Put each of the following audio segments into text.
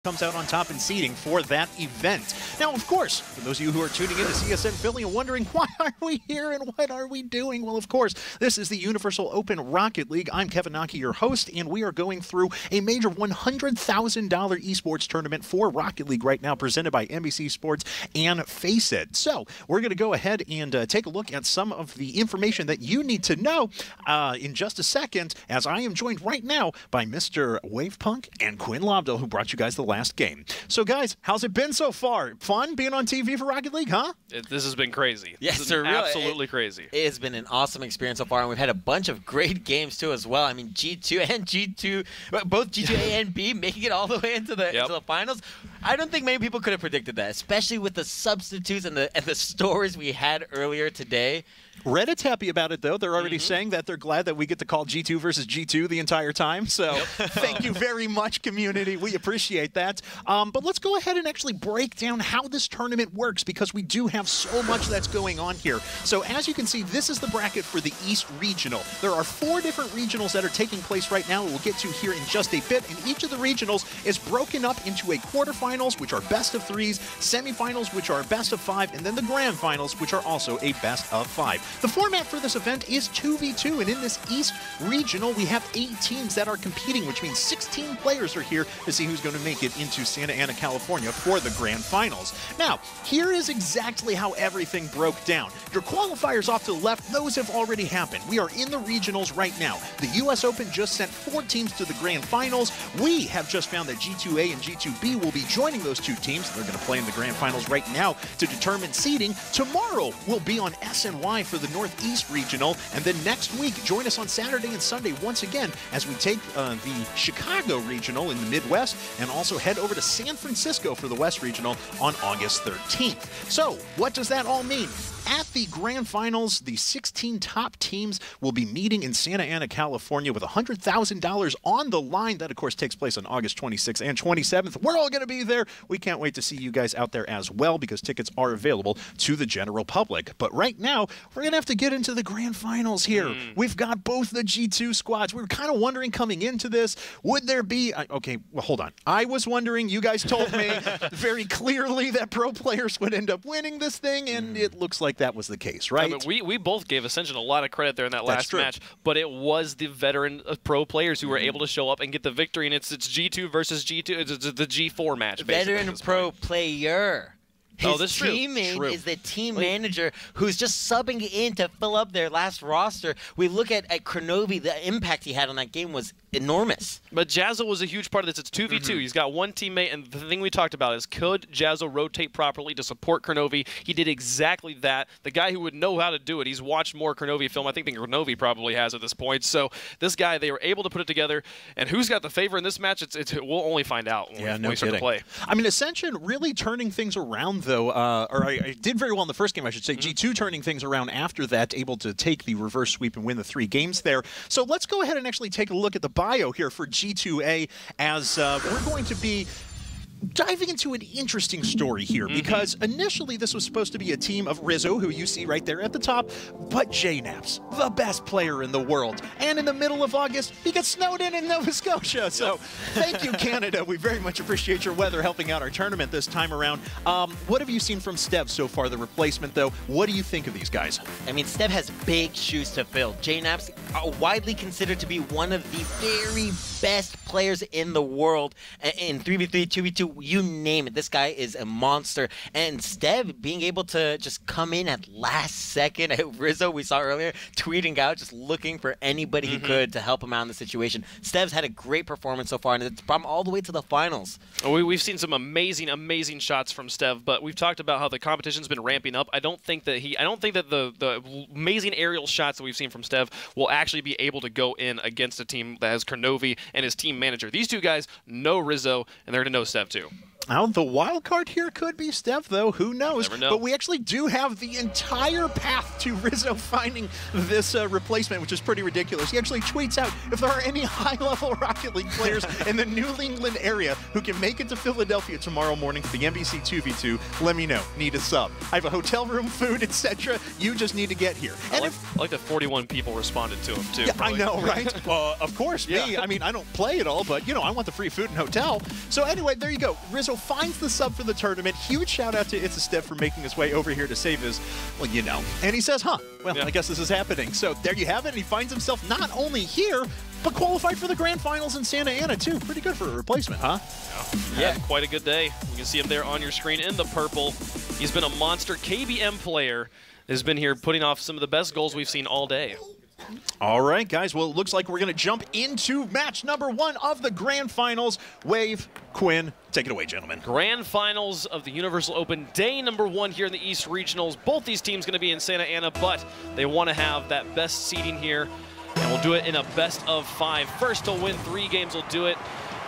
comes out on top in seeding for that event. Now, of course, for those of you who are tuning in to CSN Philly and wondering why are we here and what are we doing? Well, of course, this is the Universal Open Rocket League. I'm Kevin Naki, your host, and we are going through a major $100,000 esports tournament for Rocket League right now, presented by NBC Sports and FACEIT. So we're going to go ahead and take a look at some of the information that you need to know in just a second, as I am joined right now by Mr. Wavepunk and Quinn Lobdell, who brought you guys the last game. So, guys, how's it been so far? Fun being on TV for Rocket League, huh? This has been crazy. Yes, sir. Absolutely crazy. It has been an awesome experience so far, and we've had a bunch of great games too as well. I mean, G2 and G2, both G2-A and B making it all the way into the finals. I don't think many people could have predicted that, especially with the substitutes and the stories we had earlier today. Reddit's happy about it, though. They're already saying that they're glad that we get to call G2 versus G2 the entire time. So thank you very much, community. We appreciate that. But let's go ahead and actually break down how this tournament works, because we do have so much that's going on here. So as you can see, this is the bracket for the East Regional. There are 4 different regionals that are taking place right now, we'll get to here in just a bit. And each of the regionals is broken up into a quarterfinals, which are best of 3s, semifinals, which are best of 5, and then the grand finals, which are also a best of 5. The format for this event is 2v2, and in this East Regional, we have 8 teams that are competing, which means 16 players are here to see who's going to make it into Santa Ana, California for the Grand Finals. Now, here is exactly how everything broke down. Your qualifiers off to the left, those have already happened. We are in the regionals right now. The U.S. Open just sent 4 teams to the Grand Finals. We have just found that G2-A and G2-B will be joining those 2 teams. They're going to play in the Grand Finals right now to determine seeding. Tomorrow, we'll be on SNY for the Northeast Regional, and then next week, join us on Saturday and Sunday once again as we take the Chicago Regional in the Midwest and also head over to San Francisco for the West Regional on August 13th. So, what does that all mean? At the Grand Finals, the 16 top teams will be meeting in Santa Ana, California with $100,000 on the line. That, of course, takes place on August 26th and 27th. We're all going to be there. We can't wait to see you guys out there as well, because tickets are available to the general public. But right now, we're going to have to get into the Grand Finals here. We've got both the G2 squads. We were kind of wondering coming into this, would there be... okay, well, hold on. I was wondering. You guys told me very clearly that pro players would end up winning this thing, and it looks like that was the case, right? I mean, we both gave Ascension a lot of credit there in that last match, but it was the veteran pro players who were able to show up and get the victory, and it's G2 versus G2. It's the G4 match, basically. Veteran pro player. His teammate is the team manager who's just subbing in to fill up their last roster. We look at Kronovi, the impact he had on that game was enormous. But Jazzo was a huge part of this. It's 2v2. He's got one teammate, and the thing we talked about is, could Jazzo rotate properly to support Kronovi? He did exactly that. The guy who would know how to do it, he's watched more Kronovi film, I think, than Kronovi probably has at this point. So this guy, they were able to put it together. And who's got the favor in this match? We'll only find out when we start to play. I mean, Ascension really turning things around, though, or I did very well in the first game, I should say. G2 turning things around after that, able to take the reverse sweep and win the 3 games there. So let's go ahead and actually take a look at the bio here for G2-A, as we're going to be diving into an interesting story here, because initially this was supposed to be a team of Rizzo, who you see right there at the top, but JNaps, the best player in the world. And in the middle of August, he gets snowed in Nova Scotia. So thank you, Canada. We very much appreciate your weather helping out our tournament this time around. What have you seen from Stev so far, the replacement, though? What do you think of these guys? I mean, Stev has big shoes to fill. JNaps are widely considered to be one of the very best players in the world in 3v3, 2v2, you name it. This guy is a monster. And Stev being able to just come in at last second. Rizzo, we saw earlier, tweeting out, just looking for anybody who could to help him out in the situation. Stev's had a great performance so far, and it's brought him all the way to the finals. We've seen some amazing shots from Stev, but we've talked about how the competition's been ramping up. I don't think that the amazing aerial shots that we've seen from Stev will actually be able to go in against a team that has Kronovi and his team manager. These 2 guys know Rizzo, and they're going to know Stev too. Now, the wild card here could be Steph, though. Who knows? Never know. But we actually do have the entire path to Rizzo finding this replacement, which is pretty ridiculous. He actually tweets out, if there are any high-level Rocket League players in the New England area who can make it to Philadelphia tomorrow morning for the NBC 2v2, let me know. Need a sub. I have a hotel room, food, etc. You just need to get here. And I like that 41 people responded to him, too. Yeah, probably. I know, right? Well, of course, me. I mean, I don't play at all, but, you know, I want the free food and hotel. So anyway, there you go. Rizzo finds the sub for the tournament. Huge shout out to It's a Steph for making his way over here to save his, well, you know. And he says, well, I guess this is happening. So there you have it. And he finds himself not only here, but qualified for the grand finals in Santa Ana, too. Pretty good for a replacement, huh? Yeah, quite a good day. You can see him there on your screen in the purple. He's been a monster KBM player. Has been here putting off some of the best goals we've seen all day. All right, guys. Well, it looks like we're going to jump into match number 1 of the grand finals. Wave, Quinn, take it away, gentlemen. Grand finals of the Universal Open, day number 1 here in the East Regionals. Both these teams going to be in Santa Ana, but they want to have that best seeding here. And we'll do it in a best of 5. First to win 3 games will do it.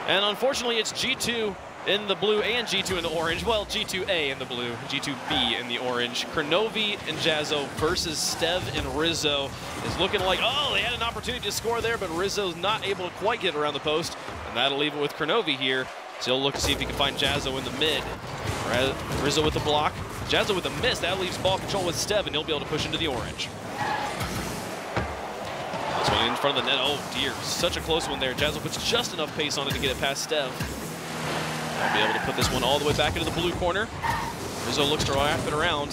And unfortunately, it's G2 in the blue and G2 in the orange. Well, G2-A in the blue, G2-B in the orange. Kronovi and Jazzo versus Stev and Rizzo. Is looking like, oh, they had an opportunity to score there, but Rizzo's not able to quite get around the post. And that'll leave it with Kronovi here. So he'll look to see if he can find Jazzo in the mid. Rizzo with the block. Jazzo with a miss. That leaves ball control with Stev, and he'll be able to push into the orange. This one in front of the net. Oh, dear. Such a close one there. Jazzo puts just enough pace on it to get it past Stev. I'll be able to put this one all the way back into the blue corner. Rizzo looks to wrap it around.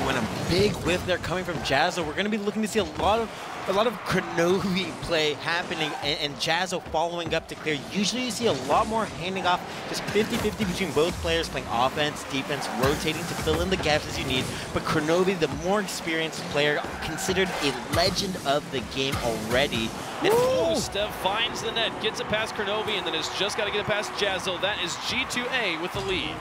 When a big whiff there coming from Jazzo, we're going to be looking to see a lot of Kronovi play happening and Jazzo following up to clear. Usually you see a lot more handing off, just 50-50 between both players playing offense, defense, rotating to fill in the gaps as you need. But Kronovi, the more experienced player, considered a legend of the game already. Ooh, Stev finds the net, gets it past Kronovi, and then has just got to get it past Jazzo. That is G2-A with the lead.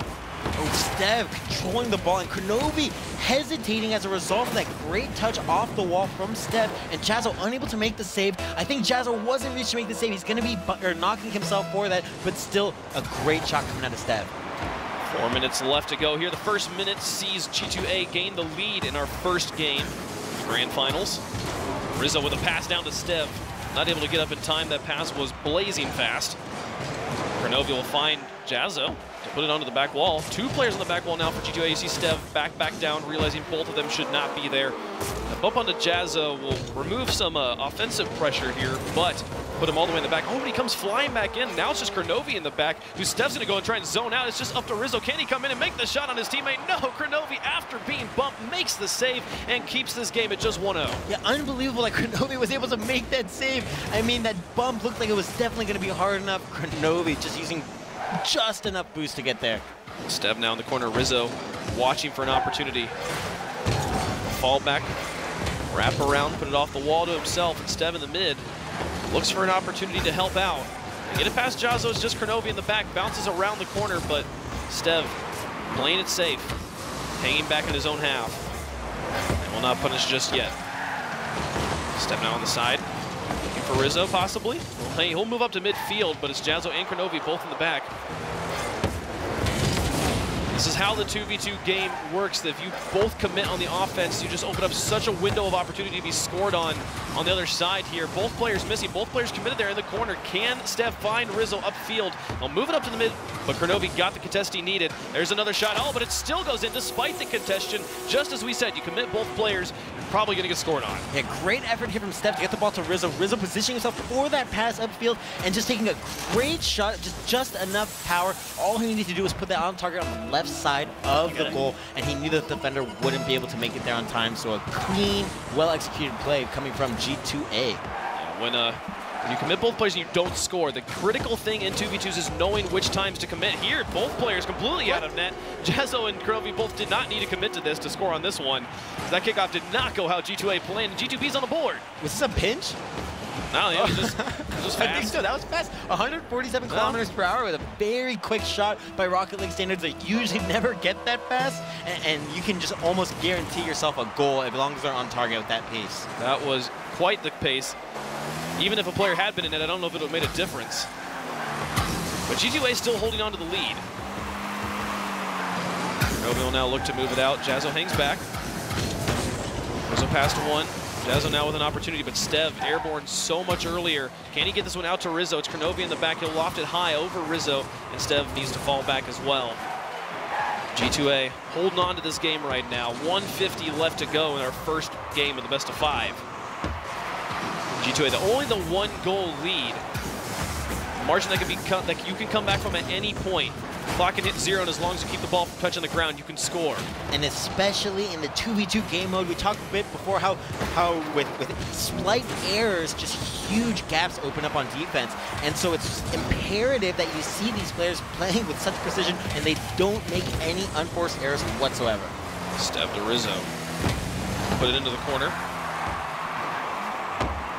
Oh, Stev controlling the ball, and Kronovi hesitating as a result of that great touch off the wall from Stev, and Jazzo unable to make the save. I think Jazzo wasn't reached to make the save. He's going to be knocking himself for that, but still a great shot coming out of Stev. 4 minutes left to go here. The first minute sees G2-A gain the lead in our first game, the grand finals. Rizzo with a pass down to Stev. Not able to get up in time. That pass was blazing fast. Kronovi will find Jazzo to put it onto the back wall. 2 players on the back wall now for G2-A. You see Stev back down, realizing both of them should not be there. A bump onto Jazzo will remove some offensive pressure here, but put him all the way in the back. Oh, but he comes flying back in. Now it's just Kronovi in the back, who Stev's going to go and try and zone out. It's just up to Rizzo. Can he come in and make the shot on his teammate? No, Kronovi, after being bumped, makes the save and keeps this game at just 1-0. Yeah, unbelievable that Kronovi was able to make that save. I mean, that bump looked like it was definitely going to be hard enough. Kronovi just using just enough boost to get there. Stev now in the corner. Rizzo watching for an opportunity. Fall back, wrap around, put it off the wall to himself, and Stev in the mid looks for an opportunity to help out. Get it past Jazzo, it's just Kronovi in the back, bounces around the corner, but Stev playing it safe, hanging back in his own half, and will not punish just yet. Stev now on the side, looking for Rizzo possibly. He'll move up to midfield, but it's Jazzo and Kronovi both in the back. This is how the 2v2 game works. That if you both commit on the offense, you just open up such a window of opportunity to be scored on the other side here. Both players missing, both players committed there in the corner. Can Stev find Rizzo upfield? He'll move it up to the mid, but Kronovi got the contest he needed. There's another shot. Oh, but it still goes in despite the congestion. Just as we said, you commit both players, you're probably going to get scored on. Yeah, great effort here from Stev to get the ball to Rizzo. Rizzo positioning himself for that pass upfield and just taking a great shot, just enough power. All he needed to do was put that on target on the left side of the goal, and he knew that the defender wouldn't be able to make it there on time. So a clean, well-executed play coming from G2-A. When you commit both players and you don't score, the critical thing in 2v2s is knowing which times to commit. Here, both players completely out of net. Jazzo and Kronovi both did not need to commit to this to score on this one. That kickoff did not go how G2-A planned, and G2-B's on the board. Was this a pinch? No, it was just fast. I think so. That was fast. 147 kilometers per hour with a very quick shot by Rocket League standards. They usually never get that fast, and you can just almost guarantee yourself a goal as long as they're on target with that pace. That was quite the pace. Even if a player had been in it, I don't know if it would have made a difference. But G2-A still holding on to the lead. Novi will now look to move it out. Jazzo hangs back. Rizzo past one. Jazzo now with an opportunity, but Stev airborne so much earlier. Can he get this one out to Rizzo? It's Kronovi in the back. He'll loft it high over Rizzo, and Stev needs to fall back as well. G2-A holding on to this game right now. 150 left to go in our first game of the best of 5. G2-A, only the 1-goal lead. Margin that can be cut, that you can come back from at any point. Clock can hit 0, and as long as you keep the ball from touching the ground, you can score. And especially in the 2v2 game mode, we talked a bit before how with slight errors, just huge gaps open up on defense. And so it's imperative that you see these players playing with such precision, and they don't make any unforced errors whatsoever. Stev to Rizzo. Put it into the corner.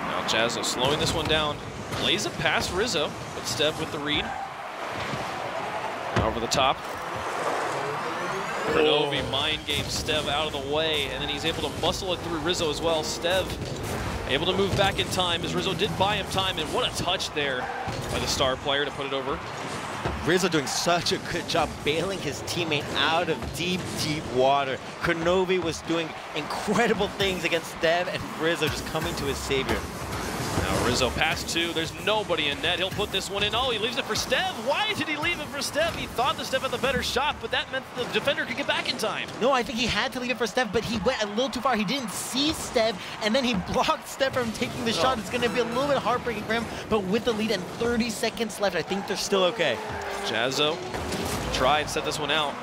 Now Jazzo slowing this one down. Plays it past Rizzo, but Stev with the read. Over the top. Kronovi mind game Stev out of the way, and then he's able to muscle it through Rizzo as well. Stev able to move back in time as Rizzo did buy him time, and what a touch there by the star player to put it over. Rizzo doing such a good job bailing his teammate out of deep, deep water. Kronovi was doing incredible things against Stev, and Rizzo just coming to his savior. Now Rizzo past 2, there's nobody in net. He'll put this one in. Oh, he leaves it for Stev. Why did he leave it for Stev? He thought the Stev had the better shot, but that meant the defender could get back in time. No, I think he had to leave it for Stev, but he went a little too far. He didn't see Stev, and then he blocked Stev from taking the shot. It's going to be a little bit heartbreaking for him, but with the lead and 30 seconds left, I think they're still okay. Jazzo try and set this one out.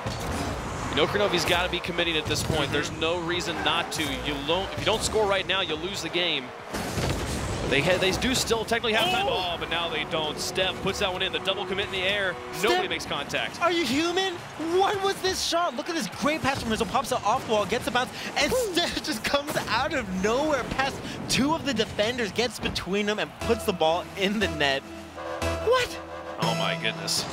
You know Kronovi's got to be committing at this point. There's no reason not to. If you don't score right now, you lose the game. They do still technically have time. Oh, but now they don't. Stev puts that one in. The double commit in the air. Nobody makes contact. Are you human? What was this shot? Look at this great pass from Rizzo. Pops it off the wall, gets the bounce, and Stev just comes out of nowhere past 2 of the defenders, gets between them, and puts the ball in the net. What? Oh my goodness.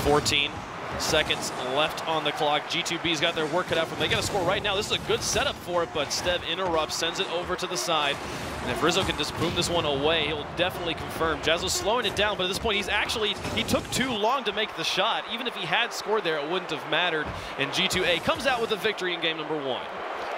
14 seconds left on the clock. G2-B's got their work cut out for them. They got to score right now. This is a good setup for it, but Stev interrupts, sends it over to the side. And if Rizzo can just boom this one away, he'll definitely confirm. Jazzo's slowing it down, but at this point, he took too long to make the shot. Even if he had scored there, it wouldn't have mattered. And G2-A comes out with a victory in game number 1.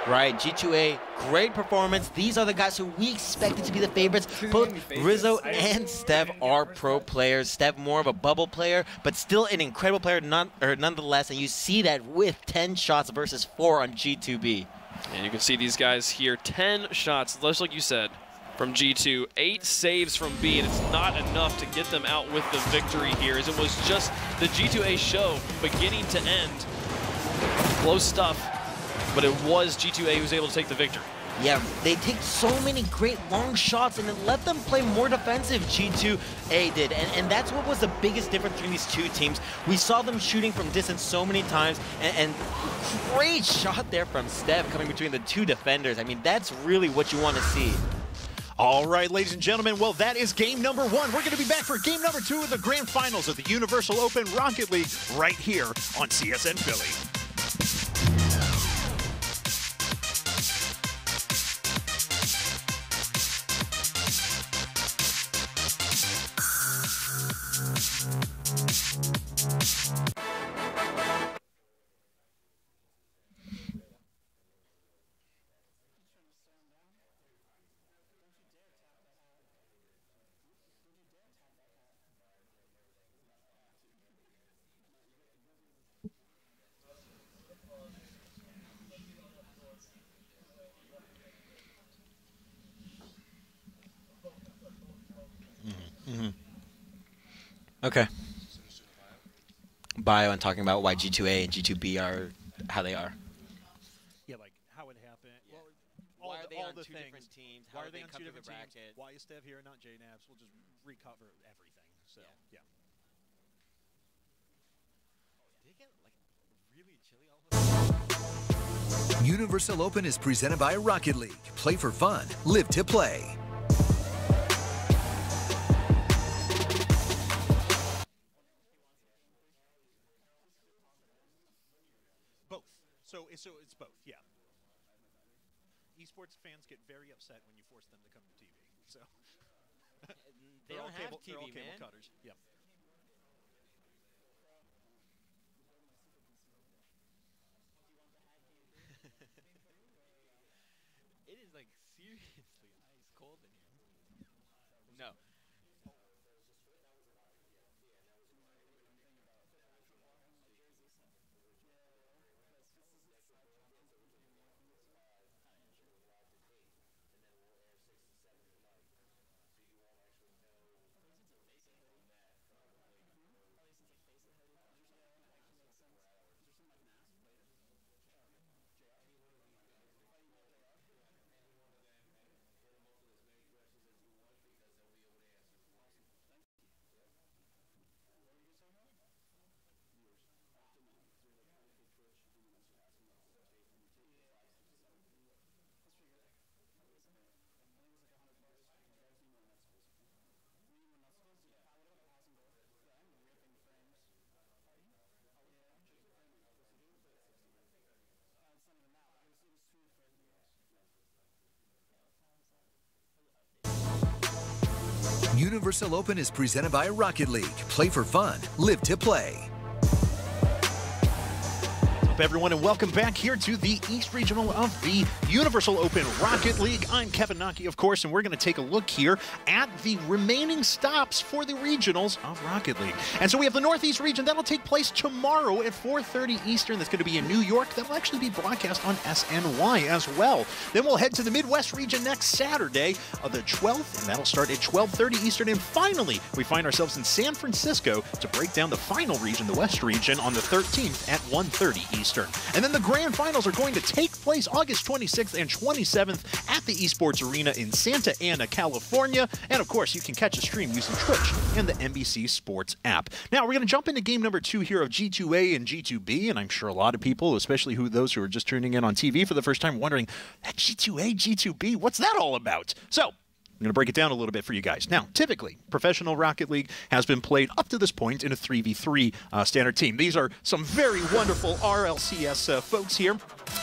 Right, G2-A, great performance. These are the guys who we expected to be the favorites. Both Rizzo and Stev are pro players. Stev more of a bubble player, but still an incredible player nonetheless. And you see that with 10 shots versus 4 on G2-B. And you can see these guys here, 10 shots, just like you said, from G2, 8 saves from B, and it's not enough to get them out with the victory here, as it was just the G2-A show, beginning to end. Close stuff, but it was G2-A who was able to take the victory. Yeah, they take so many great long shots, and it let them play more defensive, G2-A did. And that's what was the biggest difference between these two teams. We saw them shooting from distance so many times, and great shot there from Stev coming between the 2 defenders. I mean, that's really what you want to see. All right, ladies and gentlemen, well, that is game number 1. We're going to be back for game number 2 of the grand finals of the Universal Open Rocket League right here on CSN Philly. Okay. Bio and talking about why G2-A and G2-B are how they are. Yeah, like how it happened. Yeah. Well, Why are they on the 2 things. different teams? Why How are they on 2 different teams? bracket? Why is Stev here and not JNabs? We'll just recover everything. So, yeah. Did it get like really chilly all of a sudden? Universal Open is presented by Rocket League. Play for fun, live to play. So it's both, yeah. Esports fans get very upset when you force them to come to TV. So they don't have TV, they're all cable man. cutters. Yep. like, seriously, it's cold in here. No. Universal Open is presented by Rocket League. Play for fun, live to play. What's up, everyone, and welcome back here to the East Regional of the Universal Open Rocket League. I'm Kevin Naki, of course, and we're going to take a look here at the remaining stops for the regionals of Rocket League. And so we have the Northeast region. That'll take place tomorrow at 4:30 Eastern. That's going to be in New York. That'll actually be broadcast on SNY as well. Then we'll head to the Midwest region next Saturday, the 12th, and that'll start at 12:30 Eastern. And finally, we find ourselves in San Francisco to break down the final region, the West region, on the 13th at 1:30 Eastern. And then the grand finals are going to take place August 26th and 27th at the Esports Arena in Santa Ana, California. And of course, you can catch a stream using Twitch and the NBC Sports app. Now, we're going to jump into game number 2 here of G2-A and G2-B. And I'm sure a lot of people, especially those who are just tuning in on TV for the first time, wondering, that G2-A, G2-B, what's that all about? So, I'm going to break it down a little bit for you guys. Now, typically, professional Rocket League has been played up to this point in a 3v3 standard team. These are some very wonderful RLCS folks here,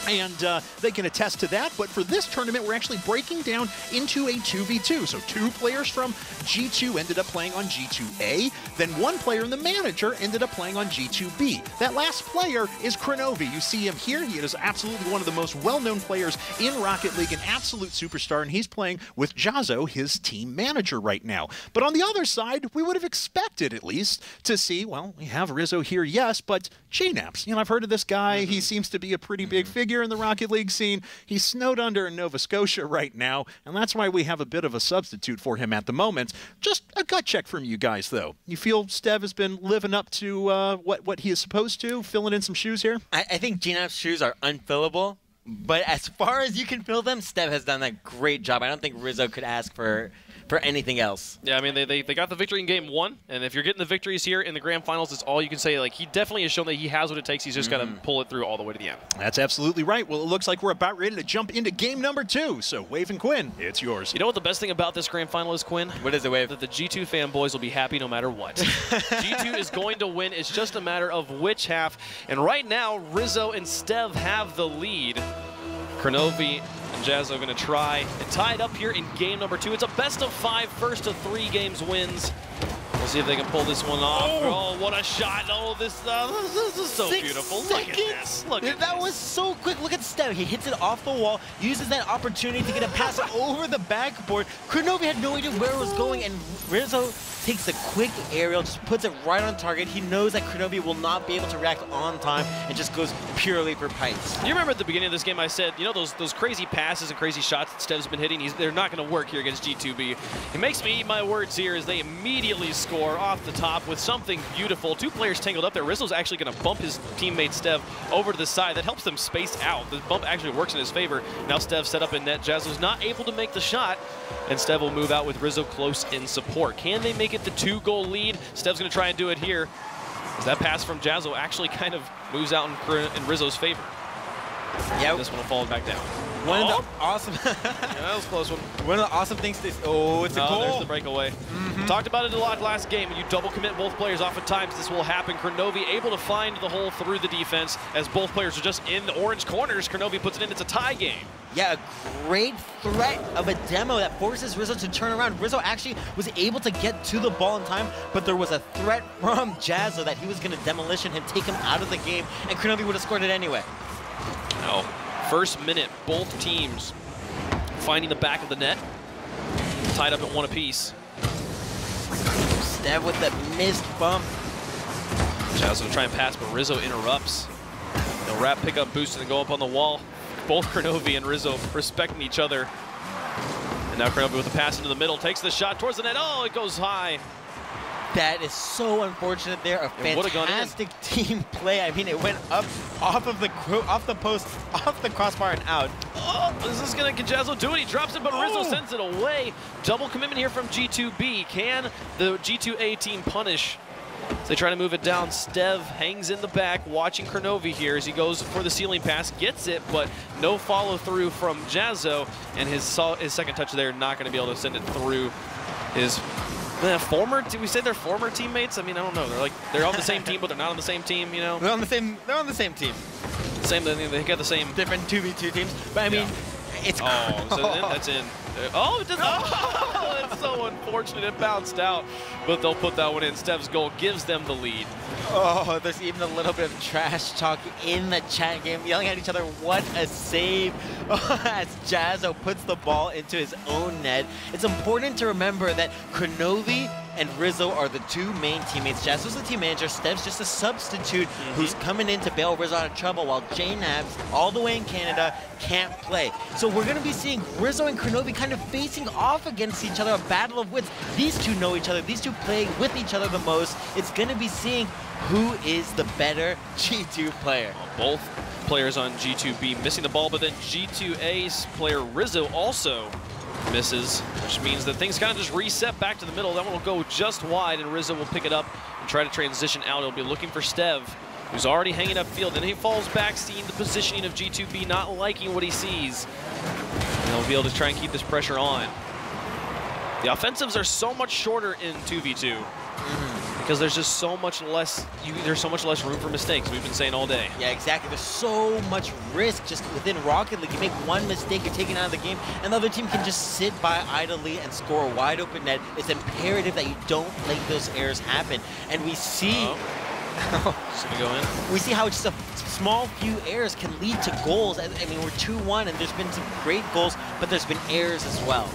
and they can attest to that. But for this tournament, we're actually breaking down into a 2v2. So 2 players from G2 ended up playing on G2-A. Then 1 player in the manager ended up playing on G2-B. That last player is Kronovi. You see him here. He is absolutely one of the most well-known players in Rocket League, an absolute superstar, and he's playing with Jazo, his team manager right now. But on the other side, we would have expected at least to see, well, we have Rizzo here, yes, but J-Naps. You know, I've heard of this guy. He seems to be a pretty big figure in the Rocket League scene. He's snowed under in Nova Scotia right now, and that's why we have a bit of a substitute for him at the moment. Just a gut check from you guys, though. You feel Stev has been living up to what he is supposed to, filling in some shoes here? I think J-Nap's shoes are unfillable. But as far as you can fill them, Stev has done a great job. I don't think Rizzo could ask for anything else. Yeah, I mean, they got the victory in game 1, and if you're getting the victories here in the grand finals, it's all you can say. Like, he definitely has shown that he has what it takes. He's just got to pull it through all the way to the end. That's absolutely right. Well, it looks like we're about ready to jump into game number 2. So, Wave and Quinn, it's yours. You know what the best thing about this grand final is, Quinn? What is it, Wave? That the G2 fanboys will be happy no matter what. G2 is going to win. It's just a matter of which half. And right now, Rizzo and Stev have the lead. Kronovi and Jazo are going to try and tie it up here in game number 2. It's a best of 5, first of 3 games wins. We'll see if they can pull this one off. Oh, what a shot. Oh, this is so beautiful. Look at this. Look at that was so quick. Look at Stev. He hits it off the wall, uses that opportunity to get a pass over the backboard. Kronovi had no idea where it was going, and Rizzo takes a quick aerial, just puts it right on target. He knows that Kronovi will not be able to react on time and just goes purely for pipes. You remember at the beginning of this game I said, you know, those crazy passes and crazy shots that Stev's been hitting, they're not going to work here against G2-B. It makes me eat my words here as they immediately score off the top with something beautiful. 2 players tangled up there. Rizzo's actually going to bump his teammate Stev over to the side. That helps them space out. The bump actually works in his favor. Now Stev set up in net. Jazo's not able to make the shot, and Stev will move out with Rizzo close in support. Can they make it the 2-goal lead? Stev's going to try and do it here, as that pass from Jazo actually kind of moves out in Rizzo's favor. Yeah, this one will fall back down. One of the awesome. Yeah, that was a close one. One of the awesome things is, it's a goal. There's the breakaway. Talked about it a lot last game. When you double commit both players, oftentimes this will happen. Kronovi able to find the hole through the defense as both players are just in the orange corners. Kronovi puts it in. It's a tie game. Yeah, a great threat of a demo that forces Rizzo to turn around. Rizzo actually was able to get to the ball in time, but there was a threat from Jazo that he was going to demolition him, take him out of the game, and Kronovi would have scored it anyway. No. First minute, both teams finding the back of the net. Tied up at 1 apiece. Stev with the missed bump. Jazzo to try and pass, but Rizzo interrupts. They'll wrap, pick up, boost, and then go up on the wall. Both Krnovi and Rizzo respecting each other. And now Krnovi with the pass into the middle, takes the shot towards the net. Oh, it goes high. That is so unfortunate there. A fantastic team play. I mean, it went up off the post, off the crossbar and out. Oh, is this going to get Jazzo do it? He drops it, but Rizzo sends it away. Double commitment here from G2-B. Can the G2-A team punish? So they try to move it down. Stev hangs in the back, watching Krnovi here as he goes for the ceiling pass. Gets it, but no follow through from Jazzo. And his second touch there, not going to be able to send it through his former. Did we say they're former teammates? I mean, I don't know. They're on the same team, but they're not on the same team. You know. They're on the same. They're on the same team. Same. They got the same. Different 2v2 teams. But I mean, it's. Oh, so that's in. Oh, it doesn't. Oh, it's so unfortunate. It bounced out, but they'll put that one in. Stev's goal gives them the lead. Oh, there's even a little bit of trash talk in the chat game, yelling at each other, what a save, as Jazzo puts the ball into his own net. It's important to remember that Krnovi and Rizzo are the two main teammates. Jazzo's the team manager, Stev's just a substitute who's coming in to bail Rizzo out of trouble, while J-Nabs, all the way in Canada, can't play. So we're going to be seeing Rizzo and Krnovi kind of facing off against each other, a battle of wits. These two know each other, these two play with each other the most. It's going to be seeing who is the better G2 player. Both players on G2-B missing the ball, but then G2-A's player Rizzo also misses, which means that things kind of just reset back to the middle. That one will go just wide, and Rizzo will pick it up and try to transition out. He'll be looking for Stev, who's already hanging upfield. Then he falls back, seeing the positioning of G2-B, not liking what he sees. And he'll be able to try and keep this pressure on. The offensives are so much shorter in 2v2. Because there's just so much less, there's so much less room for mistakes, we've been saying all day. Yeah, exactly. There's so much risk just within Rocket League. You make one mistake, you're taken out of the game, and the other team can just sit by idly and score a wide open net. It's imperative that you don't let those errors happen. And we see... It's gonna go in. We see how just a small few errors can lead to goals. I mean, we're 2-1, and there's been some great goals, but there's been errors as well.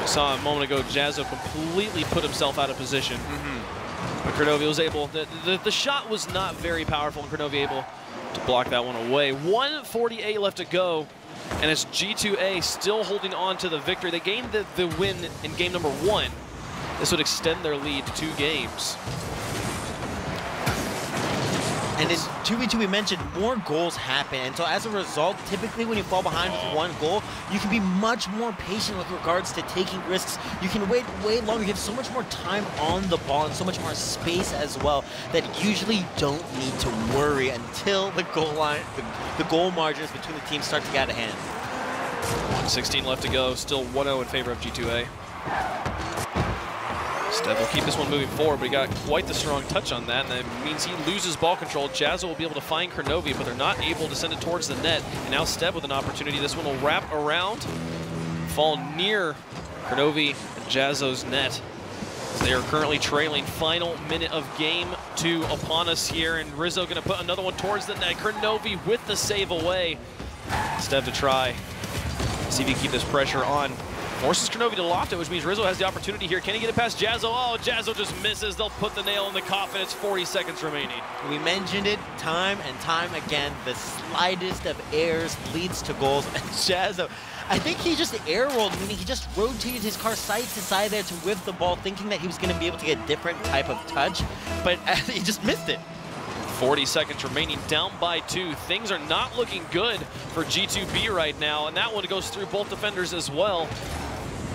We saw a moment ago, Jazzo completely put himself out of position. But Krnovi was able, the shot was not very powerful, and Krnovi able to block that one away. 1:48 left to go, and it's G2-A still holding on to the victory. They gained the win in game number 1. This would extend their lead to 2 games. And in 2v2, we mentioned more goals happen. And so as a result, typically when you fall behind with 1 goal, you can be much more patient with regards to taking risks. You can wait way longer. You have so much more time on the ball and so much more space as well that usually you don't need to worry until the goal line, the goal margins between the teams start to get out of hand. 1:16 left to go. Still 1-0 in favor of G2-A. Stev will keep this one moving forward, but he got quite the strong touch on that, and that means he loses ball control. Jazzo will be able to find Krnovi, but they're not able to send it towards the net. And now Stev with an opportunity. This one will wrap around, fall near Krnovi and Jazzo's net. They are currently trailing. Final minute of game 2 upon us here, and Rizzo going to put another one towards the net. Krnovi with the save away. Stev to try. See if he can keep this pressure on. Forces Krnovi to loft it, which means Rizzo has the opportunity here. Can he get it past Jazzo? Oh, Jazzo just misses. They'll put the nail in the coffin. It's 40 seconds remaining. We mentioned it time and time again. The slightest of errors leads to goals. And Jazzo, I think he just air rolled, meaning he just rotated his car side to side there to whiff the ball, thinking that he was going to be able to get a different type of touch, but he just missed it. 40 seconds remaining, down by 2. Things are not looking good for G2-B right now, and that one goes through both defenders as well.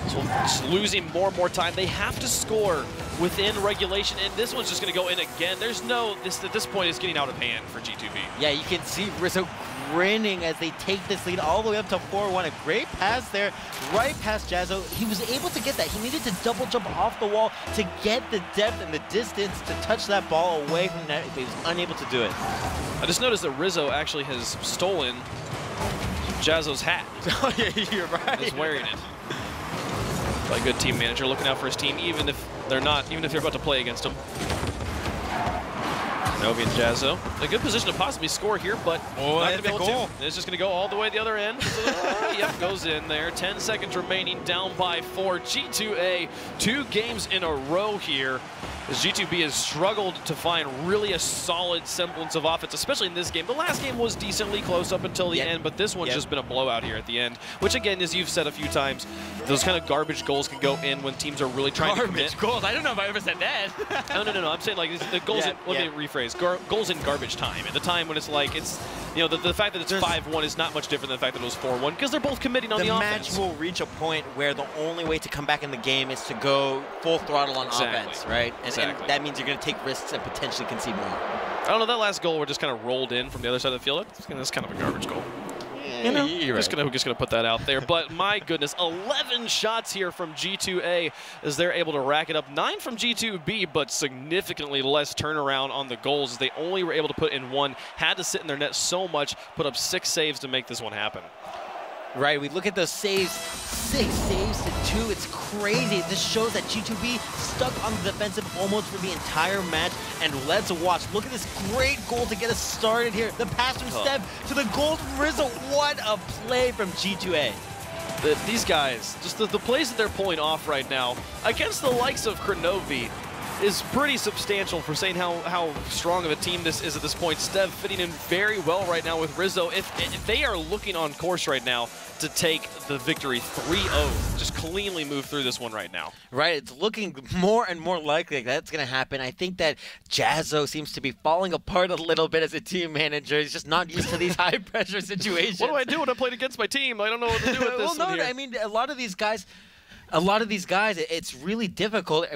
So just losing more and more time. They have to score within regulation, and this one's just going to go in again. There's no, at this point, it's getting out of hand for G2-B. Yeah, you can see Rizzo grinning as they take this lead all the way up to 4-1. A great pass there, right past Jazzo. He was able to get that. He needed to double jump off the wall to get the depth and the distance to touch that ball away from that, but he was unable to do it. I just noticed that Rizzo actually has stolen Jazzo's hat. Oh yeah, you're right. He's wearing it. By a good team manager, looking out for his team, even if they're about to play against him. Novi and Jazzo. A good position to possibly score here, but not going to be able to. It's just going to go all the way the other end. Yep, goes in there. 10 seconds remaining, down by 4. G2-A, 2 games in a row here. As G2-B has struggled to find really a solid semblance of offense, especially in this game. The last game was decently close up until the end, but this one's just been a blowout here at the end, which again, as you've said a few times, those kind of garbage goals can go in when teams are really trying to commit. Garbage goals? I don't know if I ever said that. No. I'm saying like the goals, let me rephrase, goals in garbage time. At the time when it's like, you know, the fact that it's 5-1 is not much different than the fact that it was 4-1 because they're both committing on the offense. The match will reach a point where the only way to come back in the game is to go full throttle on offense, right? And that means you're going to take risks and potentially concede more. I don't know, that last goal just kind of rolled in from the other side of the field. That's kind of a garbage goal. You know, just gonna put that out there. But my goodness, 11 shots here from G2-A as they're able to rack it up. 9 from G2-B, but significantly less turnaround on the goals as they only were able to put in 1. Had to sit in their net so much, put up 6 saves to make this one happen. Right, we look at those saves, 6 saves to 2. It's crazy. This shows that G2-B stuck on the defensive almost for the entire match. And let's watch. Look at this great goal to get us started here. The pass from Steph to the goal from Rizzo. What a play from G2-A. These guys, just the plays that they're pulling off right now against the likes of Krnovi is pretty substantial for saying how strong of a team this is at this point. Stev fitting in very well right now with Rizzo. If they are looking on course right now to take the victory 3-0, just cleanly move through this one right now. Right, it's looking more and more likely that's going to happen. I think that Jazzo seems to be falling apart a little bit as a team manager. He's just not used to these high-pressure situations. What do I do when I'm playing against my team? I don't know what to do with this well, no, I mean, a lot of these guys, it's really difficult.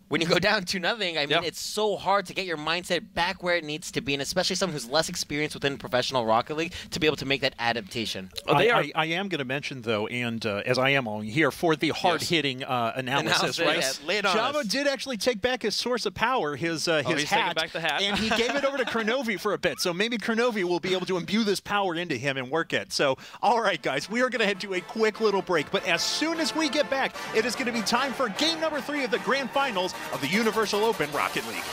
When you go down 2-0, I mean, it's so hard to get your mindset back where it needs to be, and especially someone who's less experienced within professional Rocket League to be able to make that adaptation. I am going to mention, though, and as I am on here, for the hard-hitting analysis, right? Javo did actually take back his source of power, his hat, back the hat, and he gave it over to Krnovi for a bit. So maybe Krnovi will be able to imbue this power into him and work it. So, all right, guys, we are going to head to a quick little break, but as soon as we get back, it is going to be time for game number 3 of the Grand Finals of the Universal Open Rocket League.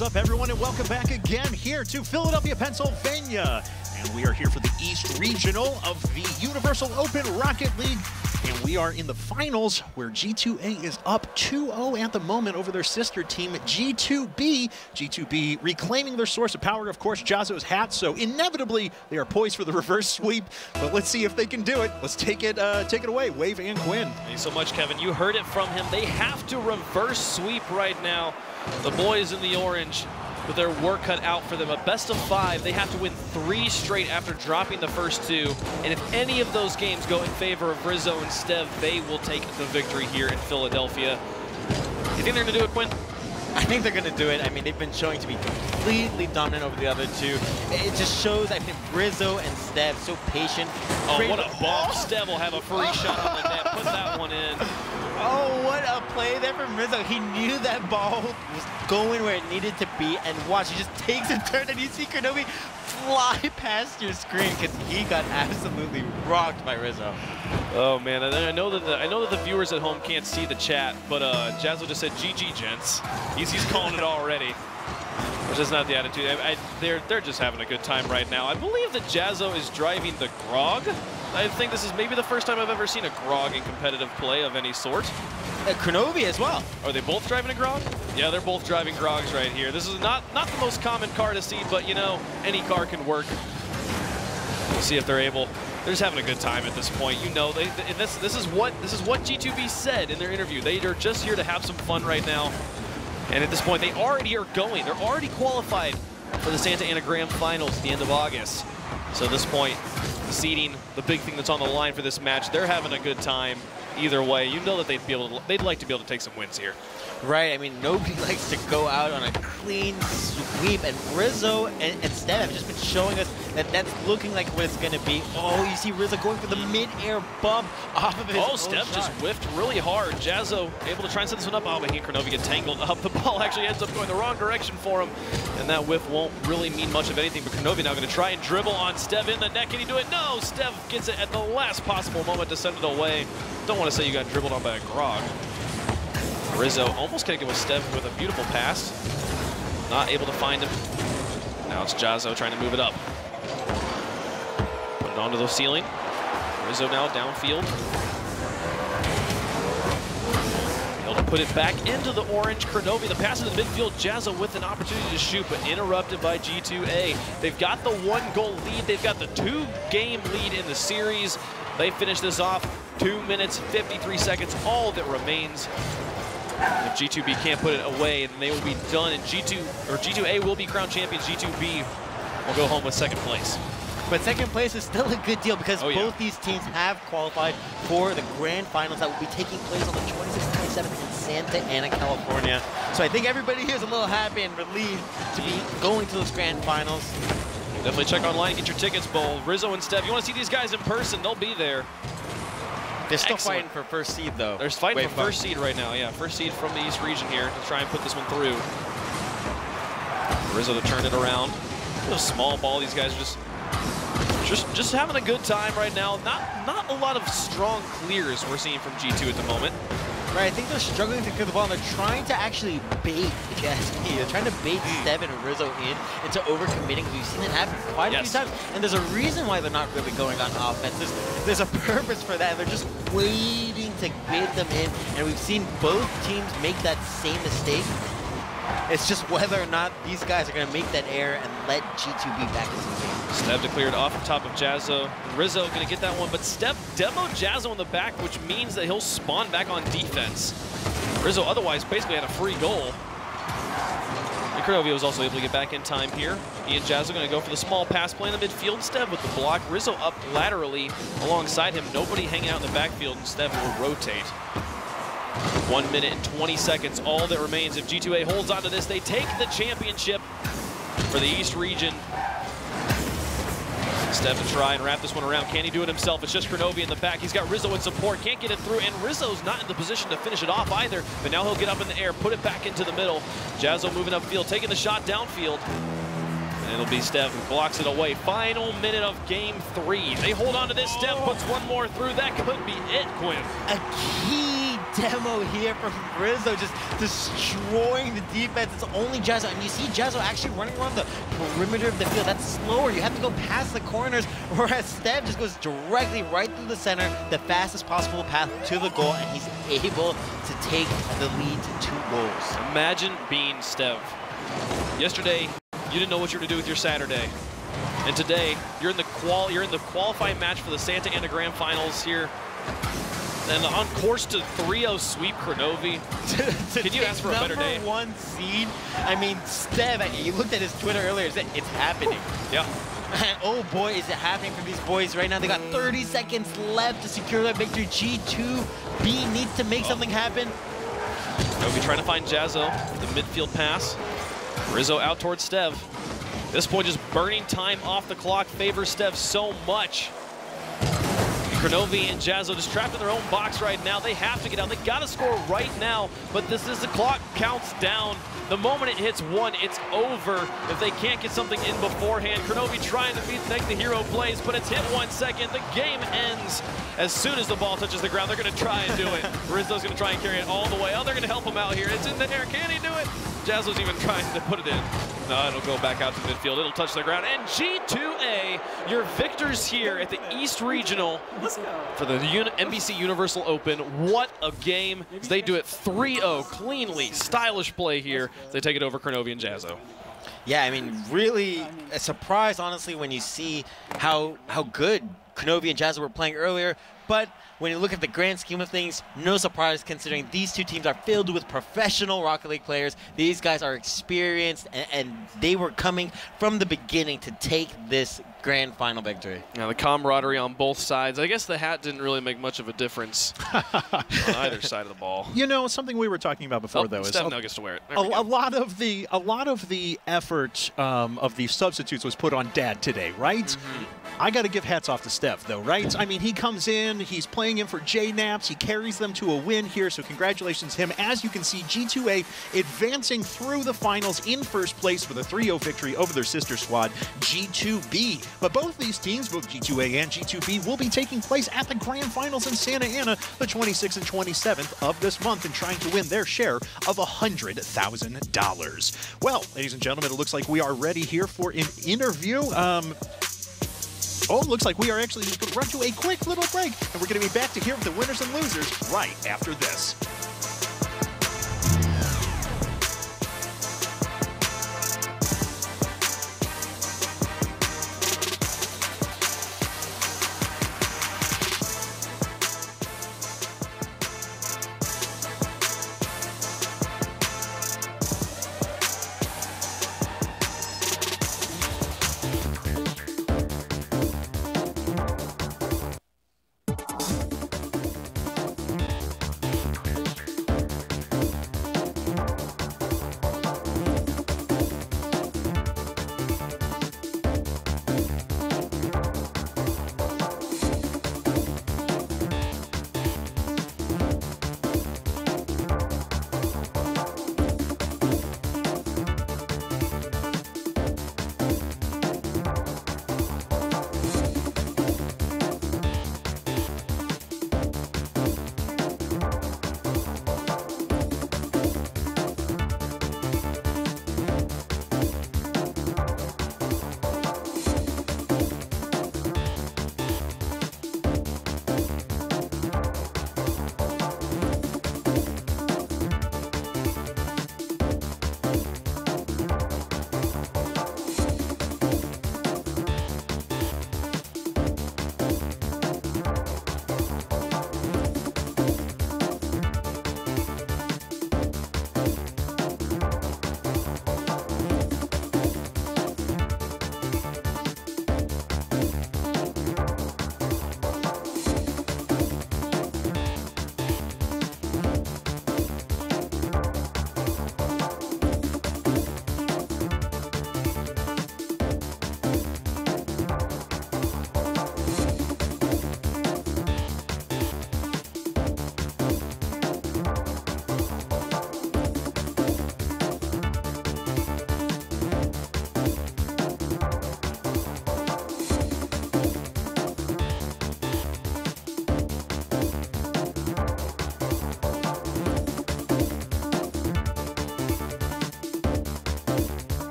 What's up, everyone, and welcome back again here to Philadelphia, Pennsylvania. And we are here for the East Regional of the Universal Open Rocket League. And we are in the finals where G2-A is up 2-0 at the moment over their sister team, G2-B. G2-B reclaiming their source of power, of course, Jazzo's hat. So inevitably, they are poised for the reverse sweep. But let's see if they can do it. Let's take it away, Wave and Quinn. Thanks so much, Kevin. You heard it from him. They have to reverse sweep right now. The boys in the orange with their work cut out for them. A best of 5. They have to win 3 straight after dropping the first 2. And if any of those games go in favor of Rizzo and Stev, they will take the victory here in Philadelphia. You think they're going to do it, Quinn? I think they're going to do it. I mean, they've been showing to be completely dominant over the other 2. It just shows, I think, Rizzo and Stev so patient. Oh, what a bomb. Stev will have a free shot on the net. Put that one in. Oh, what a play there from Rizzo. He knew that ball was going where it needed to be, and watch, he just takes a turn, and you see Kronovi fly past your screen because he got absolutely rocked by Rizzo. Oh man, I know that the viewers at home can't see the chat, but Jazzo just said GG, gents. He's calling it already, which is not the attitude. They're just having a good time right now. I believe that Jazzo is driving the Grog. I think this is maybe the first time I've ever seen a Grog in competitive play of any sort. Kronovi as well. Are they both driving a Grog? Yeah, they're both driving Grogs right here. This is not the most common car to see, but you know, any car can work. We'll see if they're able. They're just having a good time at this point. You know, this is what G2-B said in their interview. They are just here to have some fun right now. And at this point, they already are going. They're already qualified for the Santa Ana Grand Finals at the end of August. So at this point, the seeding, the big thing that's on the line for this match, they're having a good time. Either way, you know that they'd like to be able to take some wins here. Right, I mean, nobody likes to go out on a clean sweep, and Rizzo and Stev have just been showing us that that's looking like what it's going to be. Oh, you see Rizzo going for the mid-air bump off of his own Stev shot. just whiffed really hard. Jazzo able to try and set this one up. Oh, but he and Kronovi get tangled up. The ball actually ends up going the wrong direction for him, and that whiff won't really mean much of anything, but Kronovi now going to try and dribble on Stev in the net. Can he do it? No, Stev gets it at the last possible moment to send it away. Don't want to say you got dribbled on by a Grog. Rizzo almost connected with Stev with a beautiful pass. Not able to find him. Now it's Jazzo trying to move it up. Put it onto the ceiling. Rizzo now downfield. Able to put it back into the orange. Kronovi, the pass into the midfield. Jazzo with an opportunity to shoot, but interrupted by G2-A. They've got the 1-goal lead. They've got the 2-game lead in the series. They finish this off 2 minutes, 53 seconds, all that remains. If G2-B can't put it away, then they will be done, and G2-A will be crowned champions. G2-B will go home with 2nd place. But 2nd place is still a good deal because both these teams have qualified for the grand finals that will be taking place on the 26th and 27th in Santa Ana, California. So I think everybody here is a little happy and relieved to be going to those grand finals. Definitely check online, get your tickets, Bowl. Rizzo and Stev, you want to see these guys in person, they'll be there. They're still fighting for first seed, though. They're fighting for first seed right now, yeah. First seed from the East region here to try and put this one through. Rizzo to turn it around. A small ball, these guys are just having a good time right now. Not a lot of strong clears we're seeing from G2 at the moment. Right, I think they're struggling to clear the ball, and they're trying to actually bait, if you ask me. They're trying to bait Stev and Rizzo into overcommitting. We've seen it happen quite a few times, and there's a reason why they're not really going on offense. There's a purpose for that, and they're just waiting to bait them in, and we've seen both teams make that same mistake. It's just whether or not these guys are going to make that error and let G2-B back into the game. Stev declared off the top of Jazzo. Rizzo going to get that one, but Stev demoed Jazzo in the back, which means that he'll spawn back on defense. Rizzo otherwise basically had a free goal. And Kronovi was also able to get back in time here. He and Jazzo going to go for the small pass play in the midfield. Stev with the block. Rizzo up laterally alongside him. Nobody hanging out in the backfield, and Stev will rotate. 1 minute and 20 seconds, all that remains. If G2-A holds on to this, they take the championship for the East region. Stev to try and wrap this one around. Can he do it himself? It's just Kronovi in the back. He's got Rizzo in support. Can't get it through, and Rizzo's not in the position to finish it off either. But now he'll get up in the air, put it back into the middle. Jazzo moving upfield, taking the shot downfield. And it'll be Stev who blocks it away. Final minute of game 3. They hold on to this. Stev puts one more through. That could be it, Quinn. A key demo here from Rizzo, just destroying the defense. It's only Jazzo, and you see Jazzo actually running around the perimeter of the field. That's slower. You have to go past the corners, whereas Stev just goes directly right through the center, the fastest possible path to the goal, and he's able to take the lead to 2 goals. Imagine being Stev. Yesterday, you didn't know what you were to do with your Saturday. And today, you're in the qualifying match for the Santa Ana Grand Finals here. And on course to 3-0 sweep Kronovi. Can you ask for a better day? Number 1 seed. I mean, Stev, you looked at his Twitter earlier, it's happening. Yeah. And oh boy, is it happening for these boys right now. They got 30 seconds left to secure that victory. G2-B needs to make something happen. Kronovi trying to find Jazzo, the midfield pass. Rizzo out towards Stev. At this point, just burning time off the clock favors Stev so much. Kronovi and Jazzo just trapped in their own box right now. They have to get out. They got to score right now, but this is the clock counts down. The moment it hits 1, it's over if they can't get something in beforehand. Kronovi trying to make the hero plays, but it's hit 1 second. The game ends as soon as the ball touches the ground. They're going to try and do it. Rizzo's going to try and carry it all the way. Oh, they're going to help him out here. It's in the air. Can he do it? Jazzo's even trying to put it in. No, it'll go back out to midfield. It'll touch the ground. And G2-A, your victors here at the East Regional for the NBC Universal Open. What a game. They do it 3-0, cleanly, stylish play here. They take it over Kronovi and Jazzo. Yeah, I mean, really a surprise, honestly, when you see how good Kronovi and Jazzo were playing earlier. But when you look at the grand scheme of things, no surprise considering these two teams are filled with professional Rocket League players. These guys are experienced, and they were coming from the beginning to take this grand final victory. Now the camaraderie on both sides. I guess the hat didn't really make much of a difference on either side of the ball. You know, something we were talking about before, though, is Steph now gets to wear it. A lot of the effort of the substitutes was put on Dad today, right? Mm-hmm. I got to give hats off to Steph, though, right? I mean, he comes in, he's playing in for J-Naps, he carries them to a win here, so congratulations to him. As you can see, G2-A advancing through the finals in first place with a 3-0 victory over their sister squad, G2-B. But both these teams, both G2-A and G2-B, will be taking place at the Grand Finals in Santa Ana the 26th and 27th of this month and trying to win their share of $100,000. Well, ladies and gentlemen, it looks like we are ready here for an interview. Oh, looks like we are actually just going to run to a quick little break, and we're going to be back to hear the winners and losers right after this.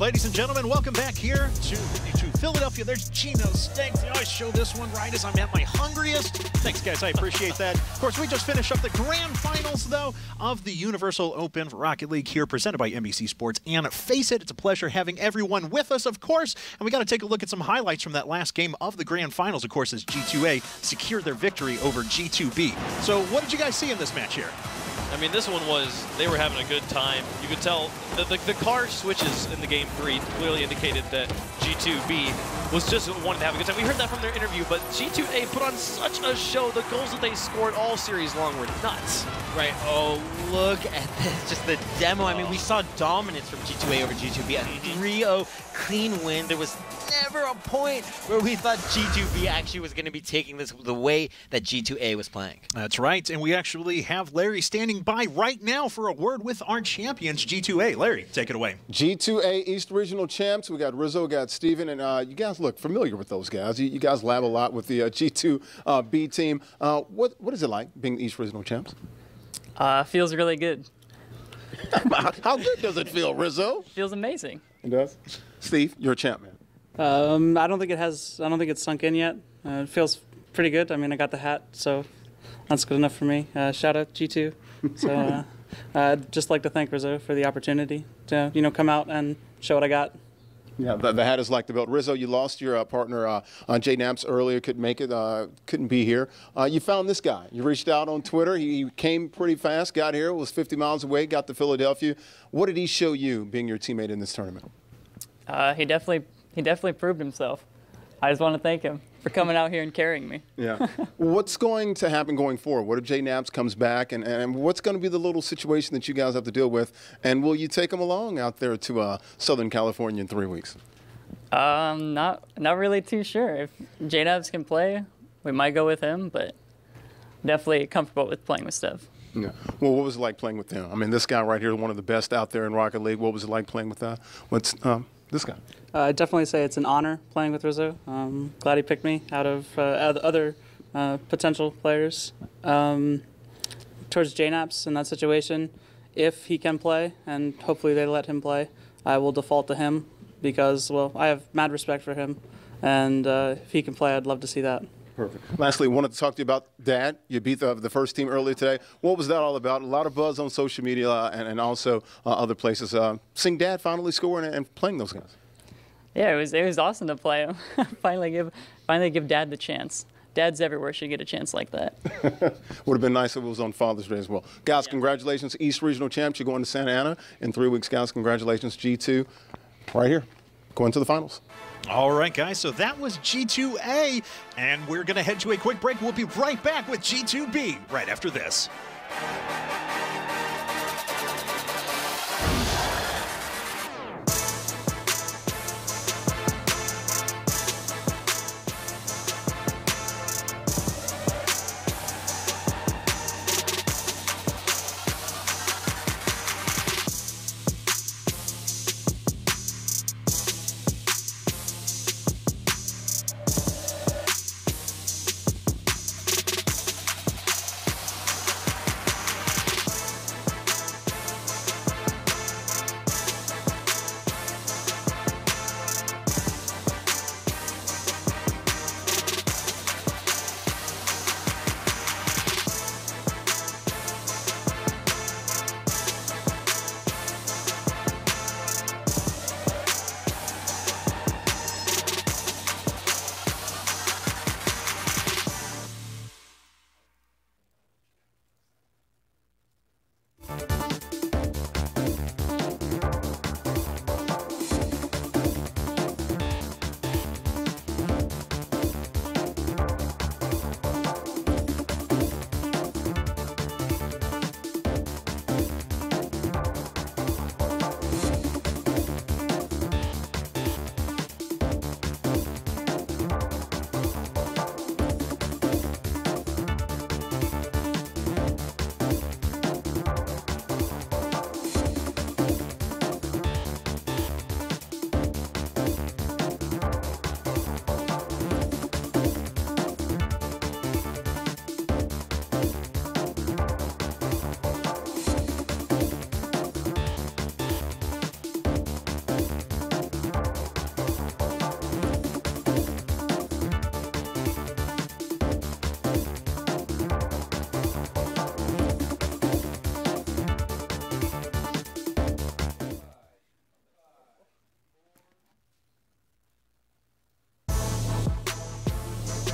Ladies and gentlemen, welcome back here to Philadelphia. There's Gino's Steaks. They always show this one right as I'm at my hungriest. Thanks, guys. I appreciate that. Of course, we just finished up the grand finals, though, of the Universal Open Rocket League here, presented by NBC Sports and FACEIT. It's a pleasure having everyone with us, of course. And we got to take a look at some highlights from that last game of the grand finals, of course, as G2-A secured their victory over G2-B. So what did you guys see in this match here? I mean, this one was, they were having a good time. You could tell the car switches in the game 3 clearly indicated that G2-B was just wanting to have a good time. We heard that from their interview, but G2-A put on such a show. The goals that they scored all series long were nuts. Right. Oh, look at this. Just the demo. I mean, we saw dominance from G2-A over G2-B. A 3-0 clean win. There was never a point where we thought G2-B actually was going to be taking this the way that G2-A was playing. That's right. And we actually have Larry standing by right now for a word with our champions, G2-A. Larry, take it away. G2-A East Regional Champs. We got Rizzo, got Steven, and you guys look familiar with those guys. You guys lab a lot with the G2-B team. What is it like being the East Regional Champs? Feels really good. How good does it feel, Rizzo? Feels amazing. It does. Steve, you're a champ, man. I don't think it's sunk in yet. It feels pretty good. I mean, I got the hat, so that's good enough for me. Shout out G2. So I'd just like to thank Rizzo for the opportunity to, come out and show what I got. Yeah, the hat is like the belt. Rizzo, you lost your partner on J Naps earlier. Couldn't make it. Couldn't be here. You found this guy. You reached out on Twitter. He came pretty fast. Got here. Was 50 miles away. Got to Philadelphia. What did he show you, being your teammate in this tournament? He definitely proved himself. I just want to thank him for coming out here and carrying me. Yeah. What's going to happen going forward? What if J Naps comes back, and what's going to be the little situation that you guys have to deal with? And will you take him along out there to Southern California in 3 weeks? Not really too sure. If J Naps can play, we might go with him, but definitely comfortable with playing with Steph. Yeah. Well, what was it like playing with him? I mean, this guy right here is one of the best out there in Rocket League. What was it like playing with this guy? I'd definitely say it's an honor playing with Rizzo. Glad he picked me out of other potential players. Towards JNAPS in that situation, if he can play, and hopefully they let him play, I will default to him because, well, I have mad respect for him. And if he can play, I'd love to see that. Perfect. Lastly, wanted to talk to you about Dad. You beat the first team earlier today. What was that all about? A lot of buzz on social media and also other places. Seeing Dad finally scoring and playing those guys. Yeah, it was awesome to play him. finally give Dad the chance. Dads everywhere should get a chance like that. Would have been nice if it was on Father's Day as well. Guys, congratulations, East Regional Champs. You're going to Santa Ana in 3 weeks, guys. Congratulations, G2. Right here, going to the finals. All right, guys, so that was G2-A, and we're going to head to a quick break. We'll be right back with G2-B right after this.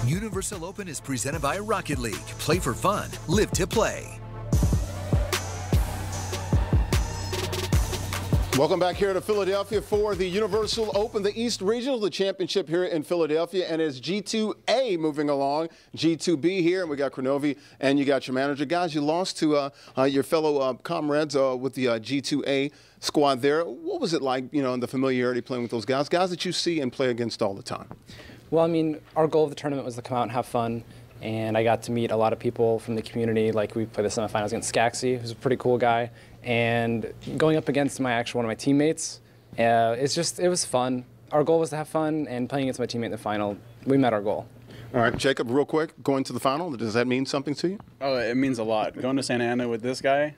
Universal Open is presented by Rocket League. Play for fun, live to play. Welcome back here to Philadelphia for the Universal Open, the East Regional, the championship here in Philadelphia. And it's G2-A moving along, G2-B here, and we got Cronovi and you got your manager. Guys, you lost to your fellow comrades with the G2-A squad there. What was it like, you know, in the familiarity playing with those guys that you see and play against all the time? Well, I mean, our goal of the tournament was to come out and have fun. And I got to meet a lot of people from the community. Like, we played the semifinals against Skaxi, who's a pretty cool guy. And going up against one of my teammates, it was fun. Our goal was to have fun, and playing against my teammate in the final, we met our goal. All right, Jacob, real quick, going to the final, does that mean something to you? Oh, it means a lot. Going to Santa Ana with this guy,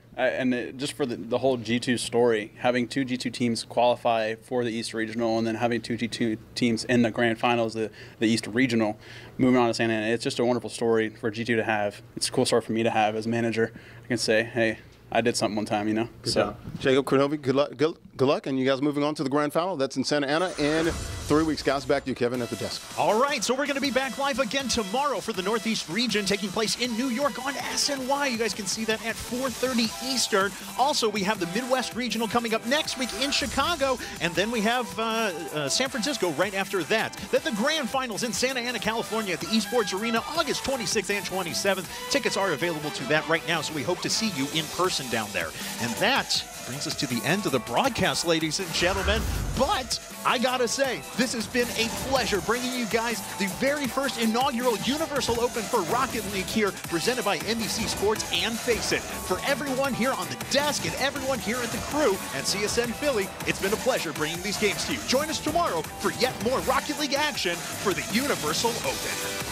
just for the whole G2 story, having 2 G2 teams qualify for the East Regional and then having 2 G2 teams in the grand finals, the East Regional, moving on to Santa Ana, it's just a wonderful story for G2 to have. It's a cool story for me to have as manager. I can say, hey, I did something one time, you know. So, Jacob, Cronovi, good luck, and you guys moving on to the grand final. That's in Santa Ana in 3 weeks. Guys, back to you, Kevin, at the desk. All right, so we're going to be back live again tomorrow for the Northeast region, taking place in New York on SNY. You guys can see that at 4:30 Eastern. Also, we have the Midwest Regional coming up next week in Chicago, and then we have San Francisco right after that. Then the grand finals in Santa Ana, California at the Esports Arena, August 26th and 27th. Tickets are available to that right now, so we hope to see you in person down there. And that brings us to the end of the broadcast, ladies and gentlemen. But I gotta say, this has been a pleasure bringing you guys the very first inaugural Universal Open for Rocket League here, presented by NBC Sports and FACEIT. For everyone here on the desk and everyone here at the crew at CSN Philly, it's been a pleasure bringing these games to you. Join us tomorrow for yet more Rocket League action for the Universal Open.